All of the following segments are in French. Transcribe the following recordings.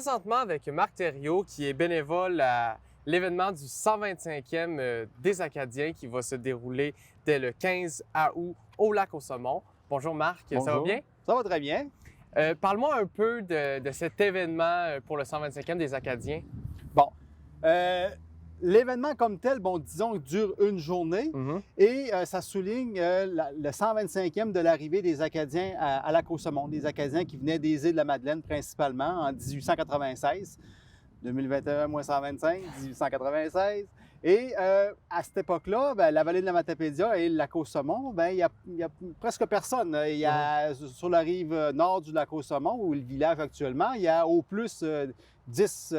présentement avec Marc Thériault, qui est bénévole à l'événement du 125e des Acadiens qui va se dérouler dès le 15 août au Lac-aux-Saumons. Bonjour Marc, Bonjour. ça va bien? Ça va très bien. Parle-moi un peu de cet événement pour le 125e des Acadiens. Bon, l'événement comme tel, disons, dure une journée et ça souligne le 125e de l'arrivée des Acadiens à Lac-aux-Saumons, des Acadiens qui venaient des îles de la Madeleine principalement en 1896. 2021 moins 125, 1896. Et à cette époque-là, la vallée de la Matapédia et le Lac-aux-Saumons, il y a presque personne. Il y a sur la rive nord du Lac-aux-Saumons, où est le village actuellement, il y a au plus 10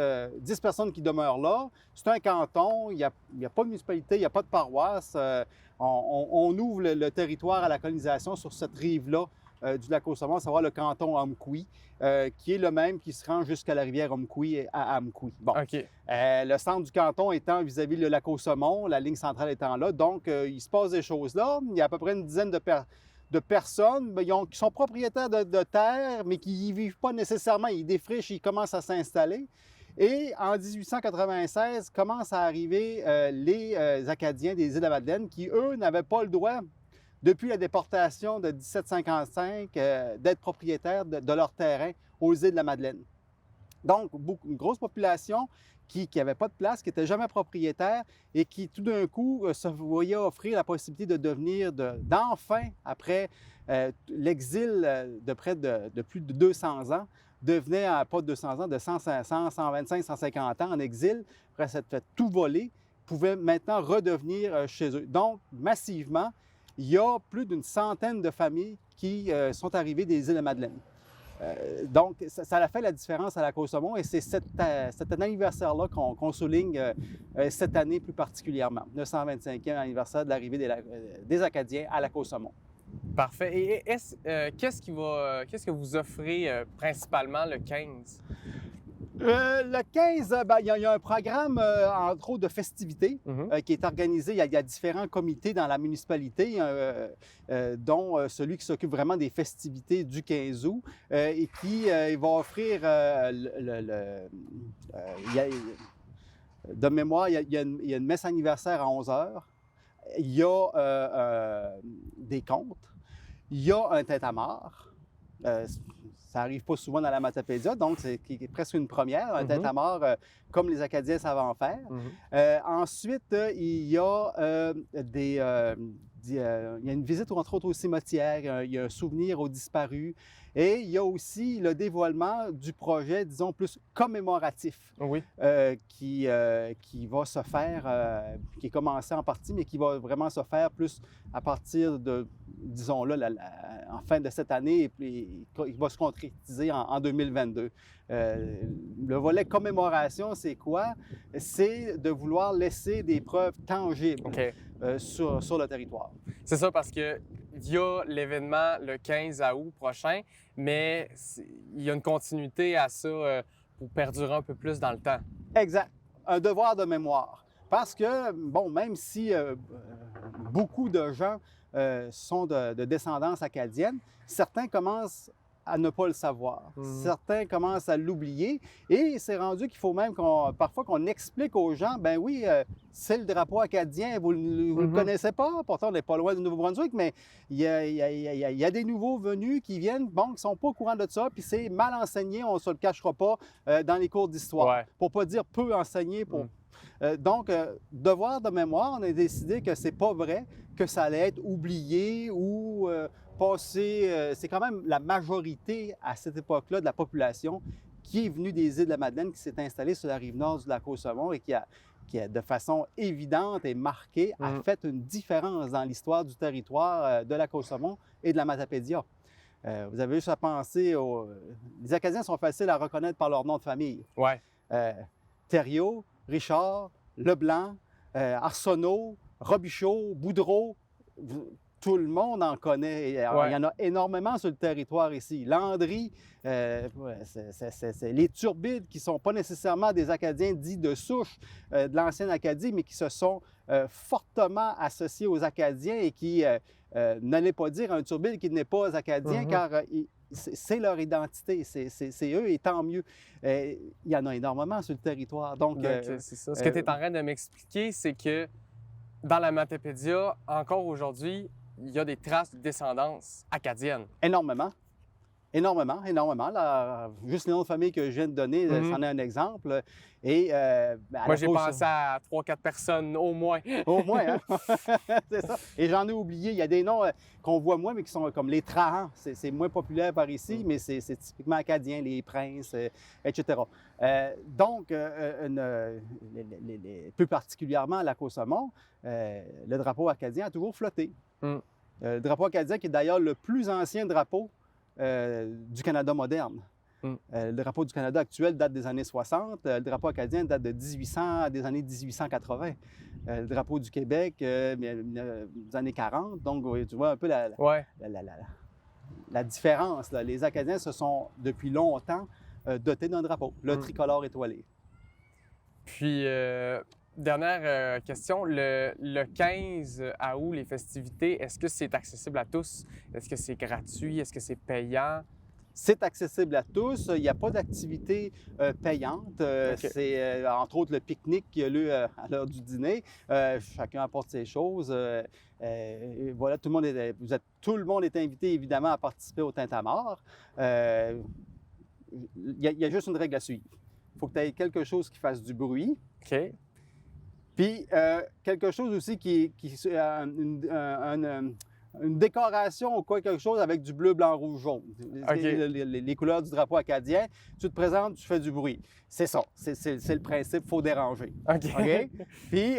personnes qui demeurent là. C'est un canton, il n'y a pas de municipalité, il n'y a pas de paroisse. On ouvre le territoire à la colonisation sur cette rive-là du Lac-aux-Saumons, à savoir le canton Amkoui, qui est le même qui se rend jusqu'à la rivière Amkoui à Amkoui. Bon. OK. Le centre du canton étant vis-à-vis le Lac-aux-Saumons, la ligne centrale étant là. Donc, il se passe des choses là. Il y a à peu près une dizaine de personnes qui sont propriétaires de terres, mais qui n'y vivent pas nécessairement. Ils défrichent, ils commencent à s'installer. Et en 1896, commencent à arriver les Acadiens des îles de la Madeleine qui, eux, n'avaient pas le droit, depuis la déportation de 1755, d'être propriétaires de leur terrain aux îles de la Madeleine. Donc, une grosse population qui n'avait pas de place, qui n'était jamais propriétaire et qui, tout d'un coup, se voyait offrir la possibilité de devenir, d'enfin, après l'exil de près de plus de 200 ans, devenait, pas de 200 ans, de 100, 125, 150 ans en exil, après s'être fait tout voler, pouvaient maintenant redevenir chez eux. Donc, massivement, il y a plus d'une centaine de familles qui sont arrivées des îles de Madeleine. Donc, ça a fait la différence à Lac-aux-Saumons et c'est cet anniversaire-là qu'on souligne cette année plus particulièrement, le 125e anniversaire de l'arrivée des Acadiens à Lac-aux-Saumons. Parfait. Et qu'est-ce que vous offrez principalement le 15? Le 15, il y a un programme, entre autres, de festivités qui est organisé. Il y a différents comités dans la municipalité, dont celui qui s'occupe vraiment des festivités du 15 août et qui va offrir, de mémoire, il y a une messe anniversaire à 11 h. Il y a des contes. Il y a un tintamarre. Ça n'arrive pas souvent dans la Matapédia, donc c'est presque une première, un tintamarre comme les Acadiens savent en faire. Ensuite, il y a il y a une visite, entre autres, au cimetière, il y a un souvenir aux disparus, et il y a aussi le dévoilement du projet, disons, plus commémoratif, qui va se faire, qui est commencé en partie, mais qui va vraiment se faire plus à partir de, disons-le, en fin de cette année, et puis il va se concrétiser en 2022. Le volet commémoration, c'est quoi? C'est de vouloir laisser des preuves tangibles sur le territoire. C'est ça, parce qu'il y a l'événement le 15 août prochain, mais il y a une continuité à ça pour perdurer un peu plus dans le temps. Exact. Un devoir de mémoire. Parce que, même si beaucoup de gens sont de descendance acadienne, certains commencent à ne pas le savoir. Certains commencent à l'oublier et c'est rendu qu'il faut même parfois qu'on explique aux gens, oui, c'est le drapeau acadien, vous ne le connaissez pas, pourtant on n'est pas loin du Nouveau-Brunswick, mais il y a des nouveaux venus qui viennent, qui ne sont pas au courant de ça, puis c'est mal enseigné, on ne se le cachera pas, dans les cours d'histoire. Pour ne pas dire peu enseigné. Donc, devoir de mémoire, on a décidé que c'est pas vrai, que ça allait être oublié ou passé. C'est quand même la majorité à cette époque-là de la population qui est venue des îles de la Madeleine, qui s'est installée sur la rive nord du Lac-aux-Saumons et qui a, de façon évidente et marquée, a fait une différence dans l'histoire du territoire de Lac-aux-Saumons et de la Matapédia. Vous avez juste à penser les Acadiens sont faciles à reconnaître par leur nom de famille. Thériault, Richard, Leblanc, Arsenault, Robichaud, Boudreau, tout le monde en connaît. Il y en a énormément sur le territoire ici. Landry, c'est les Turbides qui ne sont pas nécessairement des Acadiens dits de souche de l'ancienne Acadie, mais qui se sont fortement associés aux Acadiens et qui n'allait pas dire un Turbide qui n'est pas acadien, car c'est leur identité, c'est eux et tant mieux. Il y en a énormément sur le territoire. Donc, c'est ça. Ce que tu es en train de m'expliquer, c'est que dans la Matapédia, encore aujourd'hui, il y a des traces de descendance acadienne. Énormément. Énormément, énormément. Là, juste le nom de famille que je viens de donner, c'en est un exemple. Et, moi, j'ai pensé à 3-4 personnes au moins. Au moins, hein? C'est ça. Et j'en ai oublié. Il y a des noms qu'on voit moins, mais qui sont comme les Trahans. C'est moins populaire par ici, mais c'est typiquement acadien, les princes, etc. Donc, plus particulièrement à Lac-au-Saumon, le drapeau acadien a toujours flotté. Le drapeau acadien qui est d'ailleurs le plus ancien drapeau du Canada moderne. Le drapeau du Canada actuel date des années 60. Le drapeau acadien date de des années 1880. Le drapeau du Québec, des années 40. Donc, tu vois un peu la différence. Là. Les Acadiens se sont, depuis longtemps, dotés d'un drapeau, le tricolore étoilé. Puis, dernière question, le 15 août, les festivités, est-ce que c'est accessible à tous? Est-ce que c'est gratuit? Est-ce que c'est payant? C'est accessible à tous. Il n'y a pas d'activité payante. Okay. C'est entre autres le pique-nique qui a lieu à l'heure du dîner. Chacun apporte ses choses. Voilà, tout le monde est invité évidemment à participer au tintamarre. Il y a juste une règle à suivre. Il faut que tu aies quelque chose qui fasse du bruit. OK. Puis quelque chose aussi une décoration ou quelque chose avec du bleu, blanc, rouge, jaune. Okay. Les couleurs du drapeau acadien. Tu te présentes, tu fais du bruit. C'est ça. C'est le principe. Il faut déranger. OK. Okay? Puis,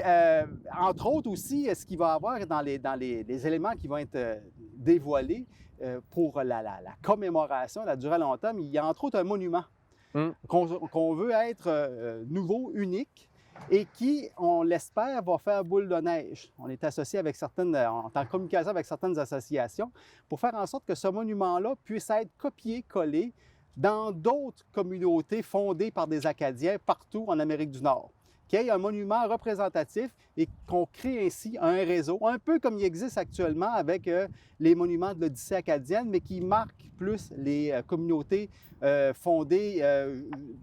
entre autres aussi, ce qu'il va y avoir dans les éléments qui vont être dévoilés pour la commémoration, la durée longtemps, mais il y a entre autres un monument qu'on veut être nouveau, unique, et qui, on l'espère, va faire boule de neige. On est associé avec on est en communication avec certaines associations pour faire en sorte que ce monument-là puisse être copié-collé dans d'autres communautés fondées par des Acadiens partout en Amérique du Nord. Qu'il y ait un monument représentatif et qu'on crée ainsi un réseau, un peu comme il existe actuellement avec les monuments de l'Odyssée acadienne, mais qui marquent plus les communautés fondées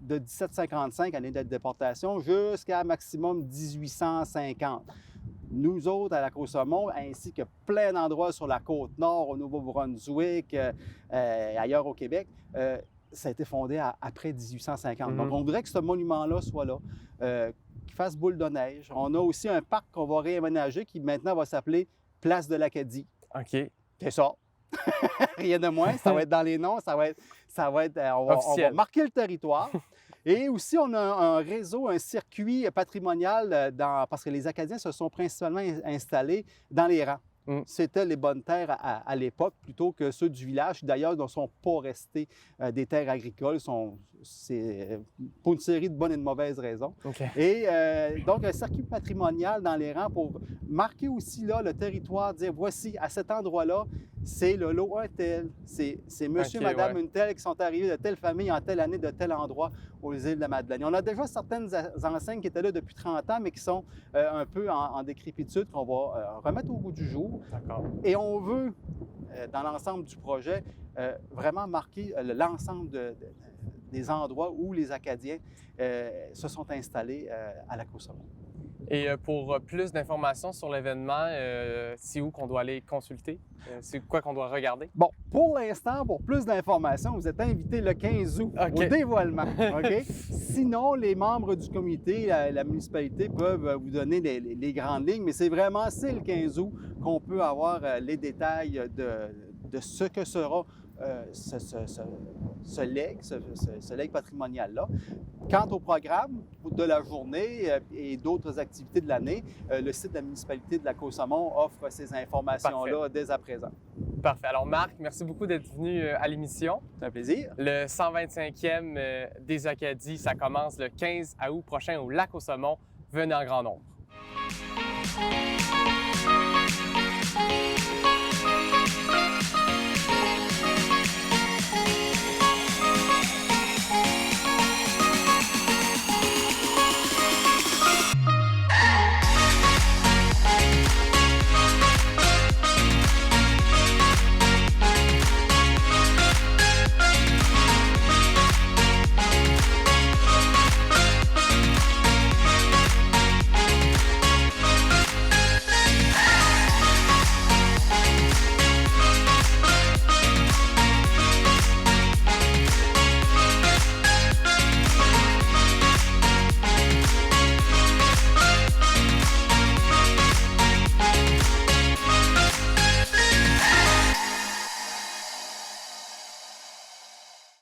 de 1755, année de déportation, jusqu'à maximum 1850. Nous autres, à Lac-au-Saumon, ainsi que plein d'endroits sur la côte nord, au Nouveau-Brunswick, ailleurs au Québec, ça a été fondé après 1850. Donc, on voudrait que ce monument-là soit là, qu'il fasse boule de neige. On a aussi un parc qu'on va réaménager qui maintenant va s'appeler Place de l'Acadie. OK. C'est ça. Rien de moins. Ça va être dans les noms. On va marquer le territoire. Et aussi, on a un réseau, un circuit patrimonial parce que les Acadiens se sont principalement installés dans les rangs. C'était les bonnes terres à l'époque plutôt que ceux du village, qui d'ailleurs ne sont pas restés des terres agricoles. C'est pour une série de bonnes et de mauvaises raisons. Okay. Et donc, un circuit patrimonial dans les rangs pour marquer aussi là, le territoire, dire voici, à cet endroit-là, c'est le lot un tel, c'est monsieur, madame, une telle qui sont arrivés de telle famille en telle année, de tel endroit aux îles de la Madeleine. On a déjà certaines enseignes qui étaient là depuis 30 ans, mais qui sont un peu en décrépitude, qu'on va remettre au goût du jour. Et on veut, dans l'ensemble du projet, vraiment marquer l'ensemble des endroits où les Acadiens se sont installés à Lac-au-Saumon. Et pour plus d'informations sur l'événement, c'est où qu'on doit aller consulter? C'est quoi qu'on doit regarder? Bon, pour l'instant, pour plus d'informations, vous êtes invité le 15 août au dévoilement. Okay? Sinon, les membres du comité, la municipalité peuvent vous donner les grandes lignes, mais c'est le 15 août qu'on peut avoir les détails de ce que sera ce legs patrimonial-là. Quant au programme de la journée et d'autres activités de l'année, le site de la municipalité de Lac-au-Saumon offre ces informations-là dès à présent. Parfait. Alors Marc, merci beaucoup d'être venu à l'émission. C'est un plaisir. Le 125e des Acadies, ça commence le 15 août prochain au Lac-au-Saumon. Venez en grand nombre.